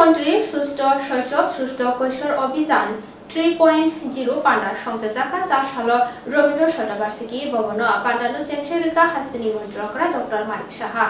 মুখ্যমন্ত্রী সুস্থ শৈশব সুস্থ কৈশোর অভিযান 3.0 পান্ডা সংযোজকা 4 সাল রবীন্দ্র শতবার্ষিকী ভবন পান্ডানো চেংসেরিকা হাস্তিনি মন্ত্রকরা ডক্টর মানিক সাহা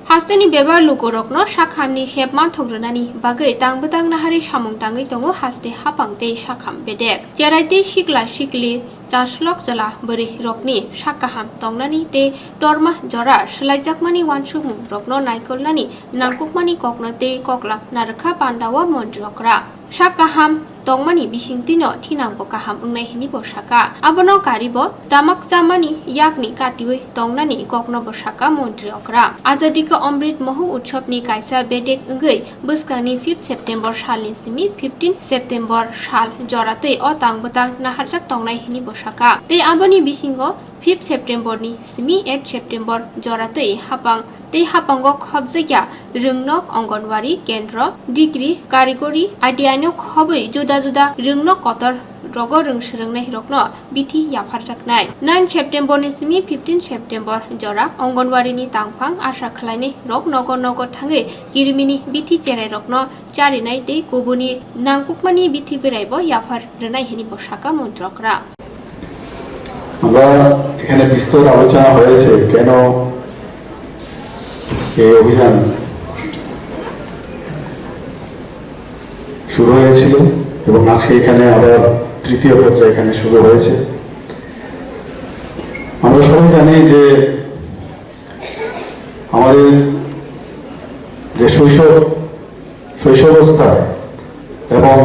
হাস্তেনি বেবার লুকरकनो साखामनि सेबमान थग्रनानि बागै तांबोतां नाहारि सामुं ताङै दङो हास्ते हापांते साखाम बेदेक जेराइते सिक्ला सिक्लि चार्सलक जला बोरै रकनि साकाहाम तंनानि ते तरमा जरा सोलायजाकमानि वानसुमुं रकनो नायकलनानि नांकुकमानि ककनते ककला नारखा पान्डावा मन्त्रकरा साकाहाम tongmani bisingtino thinangbo kaham ungnai hini bosaka abono karibo damak jamani yakni katiwi tongnani kokno bosaka montri okra azadika amrit mohu utsobni kaisa bedek ungei buskani 5 September salni simi 15 September sal joratei o tangbotang naharjak tongnai hini bosaka te aboni bisingo 5 September ni simi 8 September joratei hapang tei hapango khobjaya rungnok anganwadi কেন্দ্র degree কারিগরি আইডিয়ানো খবই जुदा जुदा rungno kotor rogo rungsrungnai rokno bithi yafarjaknai 9 September ni simi 15 September jora anganwadi ni tangphang asha khlainai rok nogor nogor thangai kirimini bithi cherai rokno charinai tei kubuni nangkukmani bithi beraibo yafar rnai hini bosaka মন্ত্রকরা আমরা এখানে বিস্তর আলোচনা হয়েছে কেন এই অভিযান শুরু হয়েছিল এবং আজকে এখানে আবার তৃতীয় পর্যায়ে এখানে শুরু হয়েছে। আমরা সবাই জানি যে আমাদের যে শৈশবাবস্থায় এবং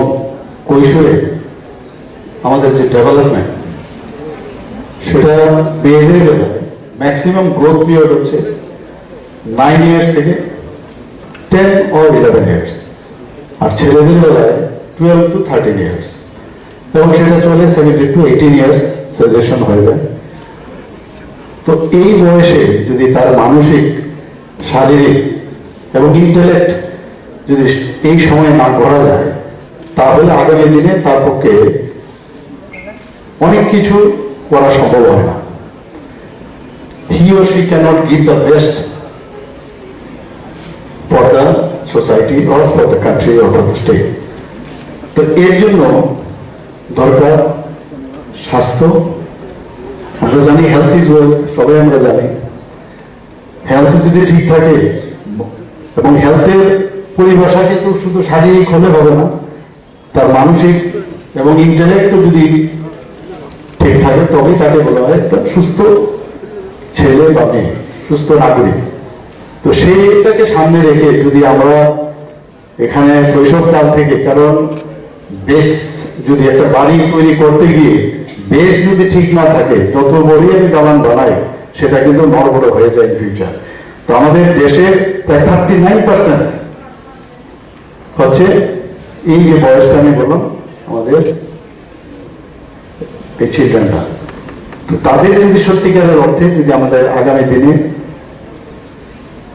কৈশোরে আমাদের যে ডেভেলপমেন্ট সেটা মেয়েদের বেলায় ম্যাক্সিমাম গ্রোথ পিরিয়ড হচ্ছে 9 years থেকে 10 or 11 years আর ছেলেদের বেলায় 12 to 13 years এবং সেটা চলে 17 to 18 years সাজেশন হয়ে যায়। তো এই বয়সে যদি তার মানসিক শারীরিক এবং ইন্টেলেক্ট যদি এই সময় না করা যায় তাহলে আগামী দিনে তার পক্ষে অনেক কিছু করা সম্ভব হয় না। He or she cannot give the best for the society or for the country or for the state. তো এর জন্য দরকার স্বাস্থ্য। আমরা জানি হেলথ ইজ ওয়েলথ, সবাই আমরা জানি। হেলথ যদি ঠিক থাকে এবং হেলথের পরিভাষা কিন্তু শুধু শারীরিক হলে হবে না, তার মানসিক এবং ইন্টেলেক্টও যদি ঠিক থাকে তবেই তাকে বলা হয় একটা সুস্থ ছেলে বা মেয়ে, সুস্থ নাগরিক। তো সেইটাকে সামনে রেখে যদি আমরা এখানে শৈশবকাল থেকে, কারণ বেস যদি একটা বাড়ি তৈরি করতে গিয়ে বেস যদি ঠিক না থাকে যত বড়ই আমি দালান বানাই সেটা কিন্তু নড়বড় হয়ে যায় ইন ফিউচার। তো আমাদের দেশে প্রায় 39% হচ্ছে এই যে বয়সটা আমি বললাম আমাদের এই চিলড্রেনরা। তো তাদের যদি সত্যিকারের অর্থে যদি আমাদের আগামী দিনে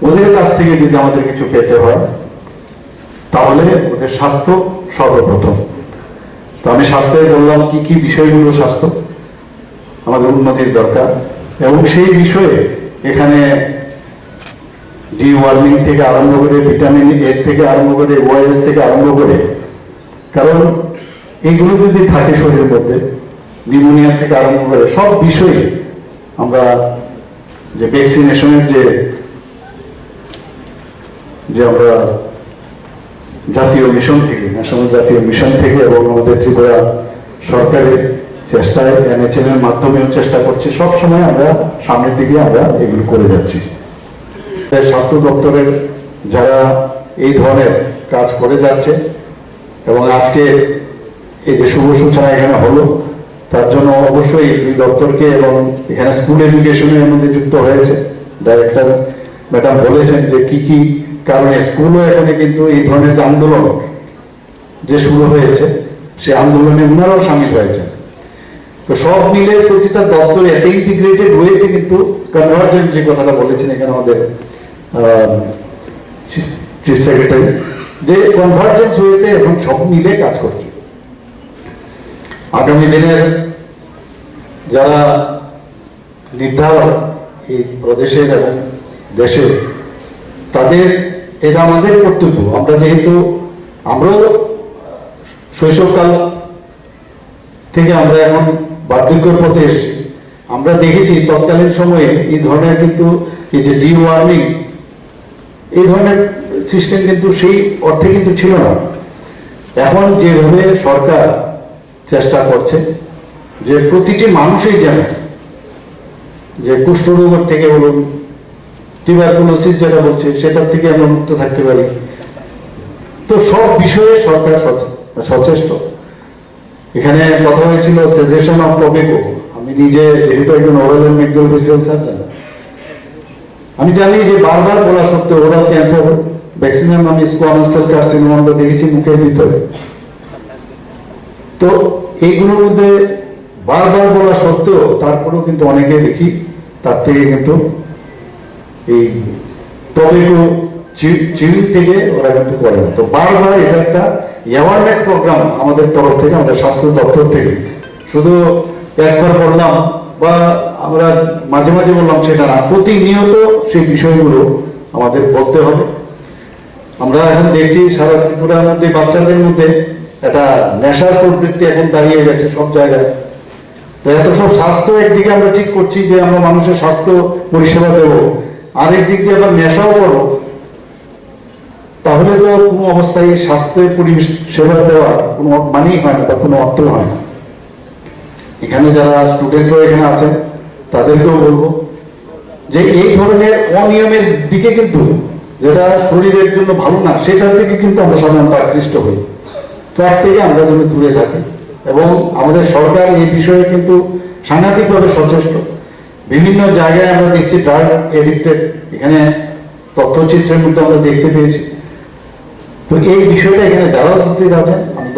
ওদের কাছ থেকে যদি আমাদের কিছু পেতে হয় তাহলে ওদের স্বাস্থ্য সর্বপ্রথম। তো আমি স্বাস্থ্যে বললাম কি কি বিষয়গুলো স্বাস্থ্য আমাদের উন্নতির দরকার এবং সেই বিষয়ে এখানে ডিওয়ার্মিং থেকে আরম্ভ করে ভিটামিন এ থেকে আরম্ভ করে ওআরএস থেকে আরম্ভ করে, কারণ এইগুলো যদি থাকে শরীরের মধ্যে নিউমোনিয়া থেকে আরম্ভ করে সব বিষয়ে আমরা যে ভ্যাকসিনেশনের যে আমরা জাতীয় মিশন থেকে, ন্যাশনাল জাতীয় মিশন থেকে এবং আমাদের ত্রিপুরা সরকারের চেষ্টায় NHM এর মাধ্যমেও চেষ্টা করছি, সব সময় আমরা সামনের দিকে আমরা এগুলো করে যাচ্ছি। স্বাস্থ্য দপ্তরের যারা এই ধরনের কাজ করে যাচ্ছে এবং আজকে এই যে শুভ সূচনা এখানে হলো তার জন্য অবশ্যই দুই দপ্তরকে এবং এখানে স্কুল এডুকেশনের মধ্যে যুক্ত হয়েছে ডাইরেক্টর ম্যাডাম বলেছেন যে কি কি কারণে স্কুলও এখানে কিন্তু এই ধরনের যে আন্দোলন যে শুরু হয়েছে সে আন্দোলনে ওনারাও সামিল হয়েছে। তো সব মিলে প্রতিটা দপ্তরে একটা ইন্টিগ্রেটেড ওয়েতে কিন্তু কনভার্জেন্ট যে কথাটা বলেছেন এখানে আমাদের চিফ সেক্রেটারি, যে কনভার্জেন্স ওয়েতে এখন সব মিলে কাজ করছে। আগামী দিনের যারা নির্ধারক এই প্রদেশের এবং দেশের, তাদের এটা আমাদের কর্তব্য। আমরা যেহেতু আমরাও শৈশবকাল থেকে আমরা এখন বার্ধক্যের পথে এসেছি। আমরা দেখেছি তৎকালীন সময়ে এই ধরনের কিন্তু এই যে ডিওয়ার্মিং এই ধরনের সিস্টেম কিন্তু সেই অর্থে কিন্তু ছিল না। এখন যেভাবে সরকার চেষ্টা করছে যে প্রতিটি মানুষই যেন যে কুষ্ঠরোগ থেকে বলুন, টিউবারকুলোসিস যেটা বলছে সেটার থেকে আমরা মুক্ত থাকতে পারি, তো সব বিষয়ে সরকার সচেষ্ট। এখানে কথা হয়েছিল সেজেশন অফ টোবেকো। আমি নিজে যেহেতু একজন ওরাল এন্ড ম্যাক্সিলোফেসিয়াল সার্জন, আমি জানি যে বারবার বলা সত্ত্বেও ওরাল ক্যান্সার ভ্যাকসিনের নামে স্কোয়ামাস সেল কার্সিনোমা আমরা দেখেছি মুখের ভিতরে। তো এইগুলোর মধ্যে বারবার বলা সত্ত্বেও তারপরেও কিন্তু অনেকে দেখি তার থেকে কিন্তু এই টোবেকো চিউইং থেকে ওরা কিন্তু করে না। তো বারবার এটা একটা অ্যাওয়ারনেস প্রোগ্রাম আমাদের তরফ থেকে, আমাদের স্বাস্থ্য দপ্তর থেকে। শুধু একবার বললাম বা আমরা মাঝে মাঝে বললাম সেটা না, প্রতিনিয়ত সেই বিষয়গুলো আমাদের বলতে হবে। আমরা এখন দেখছি সারা ত্রিপুরার মধ্যে বাচ্চাদের মধ্যে একটা নেশার প্রবৃত্তি এখন দাঁড়িয়ে গেছে সব জায়গায়। তো এত সব স্বাস্থ্য একদিকে আমরা ঠিক করছি যে আমরা মানুষের স্বাস্থ্য পরিষেবা দেবো, আরেক দিক দিয়ে আবার নেশাও করবো, তাহলে তো কোনো অবস্থায় স্বাস্থ্যের পরিষেবা দেওয়া কোনো মানেই হয় না বা কোনো অর্থ হয় না। এখানে যারা স্টুডেন্টরা এখানে আছেন তাদেরকেও বলবো যে এই ধরনের অনিয়মের দিকে কিন্তু, যেটা শরীরের জন্য ভালো না, সেটার থেকে কিন্তু আমরা সাধারণত আকৃষ্ট হই। তার থেকে আমরা যেন দূরে থাকি। এবং আমাদের সরকার এই বিষয়ে কিন্তু সাংঘাতিকভাবে সচেষ্ট। বিভিন্ন জায়গায় আমরা দেখছি ড্রাগ এডিক্টেড, এখানে তথ্যচিত্রের মধ্যে আমরা দেখতে পেয়েছি। তো এই বিষয়টা এখানে যারা উপস্থিত আছেন আমি